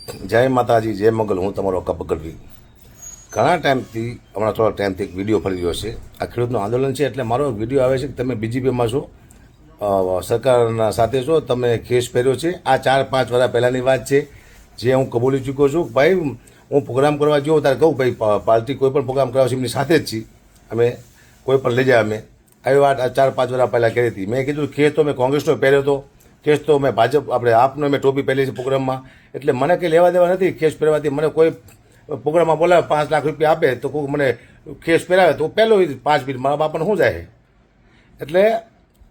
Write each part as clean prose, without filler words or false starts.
જય માતાજી, જય મંગલ. હું તમારો કપ ગઢવી. ઘણા ટાઈમથી, હમણાં થોડા ટાઈમથી એક વિડીયો ફરી રહ્યો છે. આ ખેડૂતનું આંદોલન છે એટલે મારો વિડીયો આવે છે કે તમે બીજીપીમાં છો, સરકારના સાથે છો, તમે કેસ પહેર્યો છે. આ 4-5 વર્ષ પહેલાંની વાત છે, જે હું કબૂલી ચૂક્યો છું. ભાઈ, હું પ્રોગ્રામ કરવા ગયો ત્યારે કહું, ભાઈ પાર્ટી કોઈ પણ પ્રોગ્રામ કરાવશે એમની સાથે જ છીએ, અમે કોઈ પણ લઈ જાય. અમે આવી વાત 4-5 વર્ષ પહેલાં કરી હતી. મેં કીધું કેસ તો મેં કોંગ્રેસનો પહેર્યો હતો, કેસ તો મેં ભાજપ આપણે આપનો મેં ટોપી પહેરી છે પ્રોગ્રામમાં, એટલે મને કંઈ લેવા દેવા નથી કેસ પહેરવાથી. મને કોઈ પ્રોગ્રામમાં બોલાવે 5 લાખ રૂપિયા આપે તો કોઈ મને કેસ પહેરાવે તો પહેલો 5 મિનિટ મારા બાપાને શું જાય. એટલે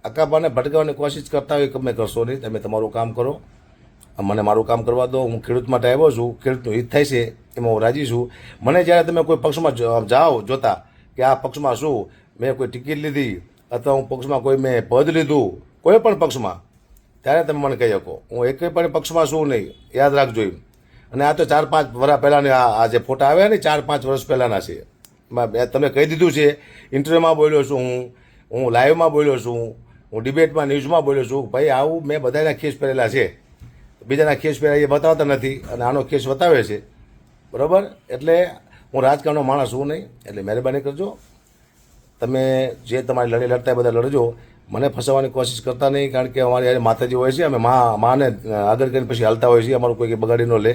અકાબાને ભટકાવવાની કોશિશ કરતા હોય તમે કરશો નહીં. તમે તમારું કામ કરો, મને મારું કામ કરવા દો. હું ખેડૂત માટે આવ્યો છું, ખેડૂતનું હિત થાય છે એમાં હું રાજી છું. મને જ્યારે તમે કોઈ પક્ષમાં જાઓ જોતા કે આ પક્ષમાં શું, મેં કોઈ ટિકિટ લીધી અથવા હું પક્ષમાં કોઈ મેં પદ લીધું કોઈ પણ પક્ષમાં, ત્યારે તમે મને કહી શકો. હું એક પણ પક્ષમાં છું નહીં, યાદ રાખજો. અને આ તો 4-5 વર્ષ પહેલાંની આ જે ફોટા આવ્યા ને 4-5 વર્ષ પહેલાંના છે. તમે કહી દીધું છે, ઇન્ટરવ્યુમાં બોલ્યો છું, હું લાઈવમાં બોલ્યો છું, હું ડિબેટમાં ન્યૂઝમાં બોલ્યો છું. ભાઈ આવું મેં બધાના કેસ પહેરેલા છે, બીજાના કેસ પહેલા એ બતાવતા નથી અને આનો કેસ બતાવે છે, બરાબર. એટલે હું રાજકારણનો માણસ છું નહીં, એટલે મહેરબાની કરજો. તમે જે તમારી લડી લડતા બધા લડજો, મને ફસાવવાની કોશિશ કરતા નહીં. કારણ કે અમારી યારે માતાજી હોય છે, અમે માને આગળ કરીને પછી હાલતા હોય છે, અમારું કોઈ બગાડી ન લે.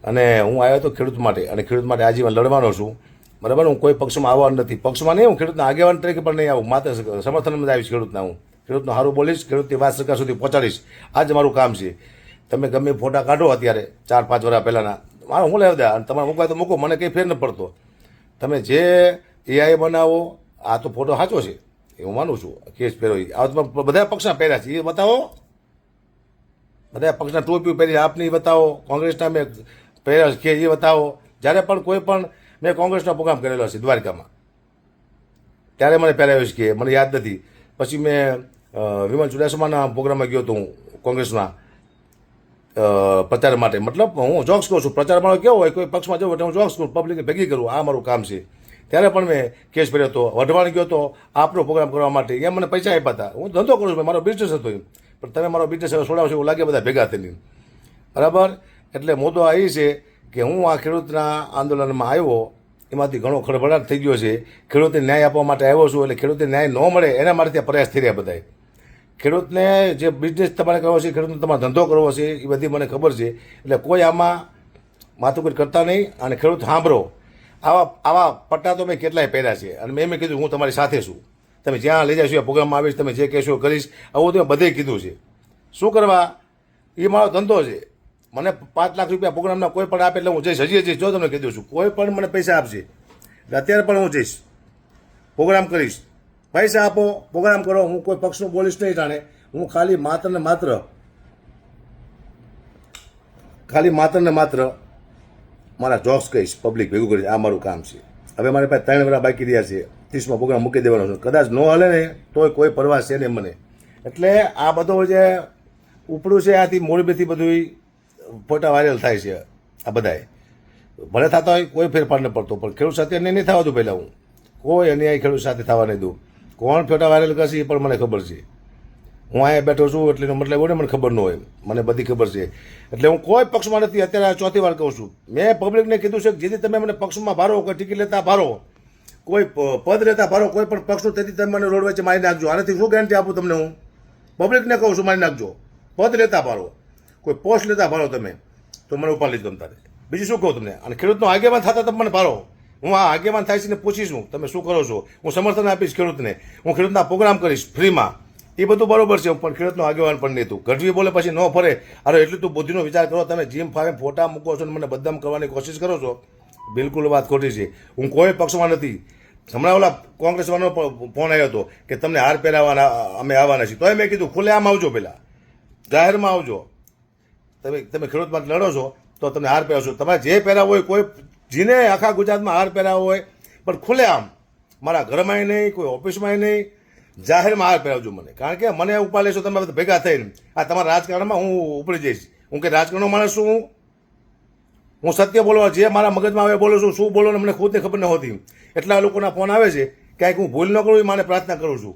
અને હું આવ્યો હતો ખેડૂત માટે, અને ખેડૂત માટે આજીવન લડવાનો છું, બરાબર. હું કોઈ પક્ષમાં આવવાનો નથી, પક્ષમાં નહીં. હું ખેડૂતના આગેવાન તરીકે પણ નહીં આવું, માત્ર સમર્થનમાં આવીશ ખેડૂતના. હું ખેડૂતનું સારું બોલીશ, ખેડૂતની વાત સરકાર સુધી પહોંચાડીશ. આ જ મારું કામ છે. તમે ગમે ફોટા કાઢો અત્યારે 4-5 વર્ષ પહેલાંના, મારે હું લેવા દે. અને તમારે મૂકવા તો મૂકો, મને કંઈ ફેર ન પડતો. તમે જે એઆઈ બનાવો, આ તો ફોટો સાચો છે એ હું માનું છું. કેસ પહેરો આ તો બધા પક્ષના પહેર્યા છે એ બતાવો, બધા પક્ષના ટોપી પહેરી આપની બતાવો, કોંગ્રેસના મેં પહેર્યા છે એ બતાવો. જ્યારે પણ કોઈ પણ મેં કોંગ્રેસનો પ્રોગ્રામ કરેલો છે દ્વારકામાં, ત્યારે મને પહેરાવ્યો છે કે મને યાદ નથી. પછી મેં વિમલ ચુડાસમાના પ્રોગ્રામમાં ગયો હતો હું કોંગ્રેસના પ્રચાર માટે. મતલબ હું જોક્સ કરું છું, પ્રચારમાં કેવો હોય કોઈ પક્ષમાં જવું એટલે હું જોક્સ કરું, પબ્લિકને ભેગી કરું, આ મારું કામ છે. ત્યારે પણ મેં કેસ પહેર્યો હતો. વઢવાણ ગયો હતો આપનો પ્રોગ્રામ કરવા માટે, એમ મને પૈસા આપ્યા હતા. હું ધંધો કરું છું, મારો બિઝનેસ હતો એમ. પણ તમે મારો બિઝનેસ હવે છોડાવશો એવું લાગે બધા ભેગા થઈને, બરાબર. એટલે મુદ્દો એ છે કે હું આ ખેડૂતના આંદોલનમાં આવ્યો, એમાંથી ઘણો ખળભળાટ થઈ ગયો છે. ખેડૂતને ન્યાય આપવા માટે આવ્યો છું, એટલે ખેડૂતને ન્યાય ન મળે એના માટે ત્યાં પ્રયાસ થઈ રહ્યા બધાય. ખેડૂતને જે બિઝનેસ તમારે કરવો છે, ખેડૂતને તમારે ધંધો કરવો છે, એ બધી મને ખબર છે. એટલે કોઈ આમાં માથુકૂટ કરતા નહીં. અને ખેડૂત સાંભળો, આવા પટ્ટા તો મેં કેટલાય પહેર્યા છે, અને મેં કીધું હું તમારી સાથે છું, તમે જ્યાં લઈ જશો એ પ્રોગ્રામમાં આવીશ, તમે જે કહેશો કરીશ. આવું તો મેં બધે કીધું છે. શું કરવા, એ મારો ધંધો છે. મને 5 લાખ રૂપિયા પ્રોગ્રામના કોઈ પણ આપે એટલે હું જઈશ, હજી જઈશ. જો તમને કીધું છું, કોઈ પણ મને પૈસા આપશે અત્યારે પણ હું જઈશ, પ્રોગ્રામ કરીશ. પૈસા આપો, પ્રોગ્રામ કરો. હું કોઈ પક્ષનું બોલીશ નહીં જાણે. હું ખાલી માત્ર ને માત્ર મારા જોક્સ કહીશ, પબ્લિક ભેગું કરીશ. આ મારું કામ છે. હવે મારી પાસે 3 વર્ષ બાકી રહ્યા છે, 30માં પ્રોગ્રામ મૂકી દેવાનો છે. કદાચ ન હાલે ને તોય કોઈ પરવા છે ને મને. એટલે આ બધો જે ઉપડું છે, આથી મોરબીથી બધું ફોટા વાયરલ થાય છે. આ બધાએ ભલે થતા હોય, કોઈ ફેરફાર ન પડતો, પણ ખેડૂત સાથે અન્યાય નહીં થવા દઉં. પહેલાં હું કોઈ અન્યાય ખેડૂત સાથે થવા નહીં દઉં. કોણ ફોટા વાયરલ કરશે એ પણ મને ખબર છે. હું અહીંયા બેઠો છું એટલે મતલબ એવું ને મને ખબર ન હોય, મને બધી ખબર છે. એટલે હું કોઈ પક્ષમાં નથી. અત્યારે 4થી વાર કહું છું. મેં પબ્લિકને કીધું છે કે જેથી તમે મને પક્ષમાં ભારો, કોઈ ટિકિટ લેતા ભારો, કોઈ પદ લેતા ભારો, કોઈ પણ પક્ષનું, તેથી તમે મને રોડ વચ્ચે મારી નાખજો. આનાથી શું ગેરંટી આપું તમને? હું પબ્લિકને કહું છું મારી નાખજો. પદ લેતા ભારો, કોઈ પોસ્ટ લેતા ભારો તમે, તો મને ઉપાડ લીધો તારે. બીજું શું કહું તમને? અને ખેડૂતનો આગેવાન થતા તમે મને ભારો. હું આ આગેવાન થાય છે ને પૂછીશું તમે શું કરો છો. હું સમર્થન આપીશ ખેડૂતને. હું ખેડૂતના પ્રોગ્રામ કરીશ ફ્રીમાં, એ બધું બરોબર છે. પણ ખેડૂતનો આગેવાન પણ નહીં. તું ગઢવી બોલે પછી ન ફરે. અરે એટલું તું બુદ્ધિનો વિચાર કરો. તમે જેમ ફાવે ફોટા મૂકો છો ને મને બદનામ કરવાની કોશિશ કરો છો, બિલકુલ વાત ખોટી છે. હું કોઈ પક્ષમાં નથી. હમણાં ઓલા કોંગ્રેસવાનો ફોન આવ્યો હતો કે તમને હાર પહેરાવાના અમે આવવાના છીએ. તોય મેં કીધું ખુલ્લે આમ આવજો, પહેલાં જાહેરમાં આવજો. તમે ખેડૂત માટે લડો છો તો તમને હાર પહેરાવશો. તમારે જે પહેરાવો હોય, કોઈ જેને આખા ગુજરાતમાં હાર પહેરાવો હોય, પણ ખુલ્લે આમ, મારા ઘરમાંય નહીં, કોઈ ઓફિસમાંય નહીં, જાહેરમાં હાર પહેરાવજો મને. કારણ કે મને ઉપાડ લેશો તમે બધા ભેગા થઈને. આ તમારા રાજકારણમાં હું ઉપડી જઈશ. હું કે રાજકારણનો માણસ છું. હું સત્ય બોલવા, જે મારા મગજમાં આવે બોલું છું. શું બોલો ને મને ખુદને ખબર ન હોતી. એટલા લોકોના ફોન આવે છે, ક્યાંક હું ભૂલ ન કરું એ મારે પ્રાર્થના કરું છું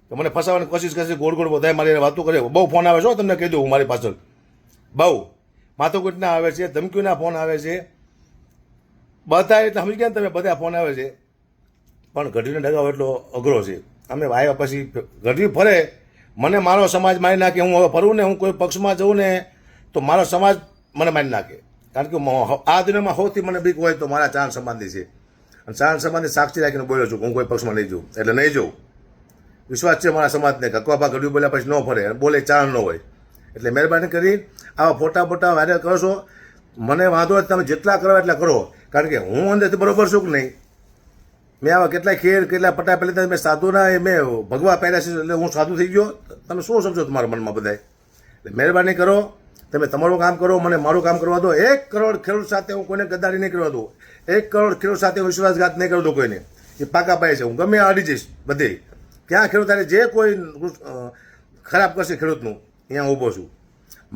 કે મને ફસાવવાની કોશિશ કરશે. ગોળ ગોળ બધાય મારી વાતો કરે. બહુ ફોન આવે છે તમને કહી દઉં, હું મારી પાછળ બહુ માથાકૂટના આવે છે, ધમકીઓના ફોન આવે છે, બધા એટલે સમજી ગયા ને તમે, બધા ફોન આવે છે. પણ ગઢવીને ડગાવો એટલો અઘરો છે. અમે આવ્યા પછી ગઢવી ફરે, મને મારો સમાજ મારી નાખે. હું હવે ફરું ને, હું કોઈ પક્ષમાં જઉં ને તો મારો સમાજ મને મારી નાખે. કારણ કે આ દુનિયામાં સૌથી મને બીક હોય તો મારા ચારણ સમાજની છે. અને ચારણ સમાજની સાક્ષી રાખીને બોલ્યો છું કે હું કોઈ પક્ષમાં નહીં જઉં, એટલે નહીં જઉં. વિશ્વાસ છે મારા સમાજને કે કકવાબા ગઢવી બોલ્યા પછી ન ફરે, બોલે ચારણ ન હોય. એટલે મહેરબાની કરી આવા ફોટા બોટા વાયરલ કરો છો, મને વાંધો હોય તમે જેટલા કરો એટલા કરો. કારણ કે હું અંદરથી બરોબર છું કે નહીં. મેં આવા કેટલાય ખેર, કેટલા પટા પહેલા મેં સાધુના મેં ભગવા પહેર્યા છે, એટલે હું સાધુ થઈ ગયો. તમે શું સમજો તમારા મનમાં બધાય? એટલે મહેરબાની કરો, તમે તમારું કામ કરો, મને મારું કામ કરવા દો. 1 કરોડ ખેડૂત સાથે હું કોઈને ગદ્દારી નહીં કરવા દઉં. 1 કરોડ ખેડૂત સાથે હું વિશ્વાસઘાત નહીં કરવા દઉં કોઈને. એ પાકા પાય છે. હું ગમે અડી જઈશ બધે. ક્યાં ખેડૂત જે કોઈ ખરાબ કરશે ખેડૂતનું, અહીંયા ઊભો છું.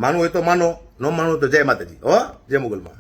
માનવું હોય તો માનો, ન માનવું તો જય માતાજી. હો, જય મુગલમાં.